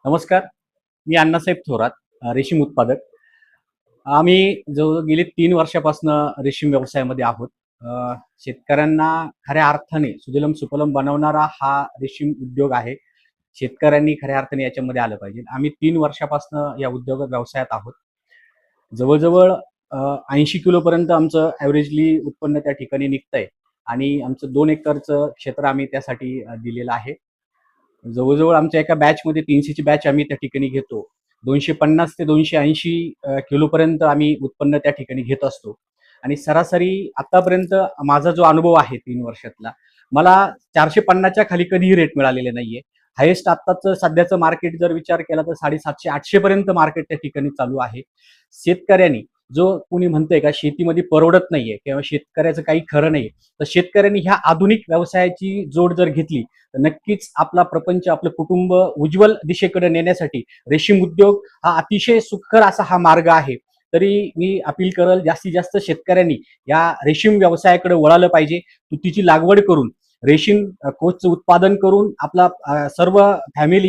नमस्कार. मी अण्णासाहेब थोरात, रेशीम उत्पादक. आम्ही जवळ गेली 3 वर्षापासून रेशीम व्यवसायामध्ये आहोत. शेतकऱ्यांना खऱ्या अर्थाने सुजलम सुफलम बनवणारा हा रेशीम उद्योग आहे. शेतकऱ्यांनी खऱ्या अर्थाने याच्यामध्ये आलं पाहिजे. आम्ही 3 वर्षापासून या उद्योग व्यवसायात आहोत. जवळ-जवळ 80 किलोपर्यंत आमचं ॲव्हरेजली उत्पन्न त्या ठिकाणी निघतंय आणि आमचं 2 एकरचं क्षेत्र आम्ही त्यासाठी दिलेलं आहे. जवळ-जवळ आमच्या एका बॅचमध्ये 300 ची बॅच आम्ही त्या ठिकाणी घेतो. 250 ते 280 किलोपर्यंत आम्ही उत्पन्न त्या ठिकाणी घेत असतो आणि सरासरी आतापर्यंत माझा जो अनुभव आहे 3 वर्षातला, मला 450 च्या खाली कधीही रेट मिळालेले नाहीये. हायेस्ट आत्ताचं सध्याचं मार्केट जर विचार केला तर 750-800 पर्यंत मार्केट त्या ठिकाणी चालू आहे. शेतकऱ्यांनी जो कोणी म्हणतंय का शेतीमध्ये परवडत नाहीये किंवा शेतकऱ्याचं काही खरं नाहीये, तर शेतकऱ्यांनी ह्या आधुनिक व्यवसायाची जोड जर घेतली तर नक्कीच आपला प्रपंच, आपलं कुटुंब उज्ज्वल दिशेकडे नेण्यासाठी रेशीम उद्योग हा अतिशय सुखकर असा हा मार्ग आहे. तरी मी अपील करेल जास्तीत जास्त शेतकऱ्यांनी या रेशीम व्यवसायाकडे वळालं पाहिजे. तुतीची लागवड करून रेशीम कोचचं उत्पादन करून आपला सर्व फॅमिली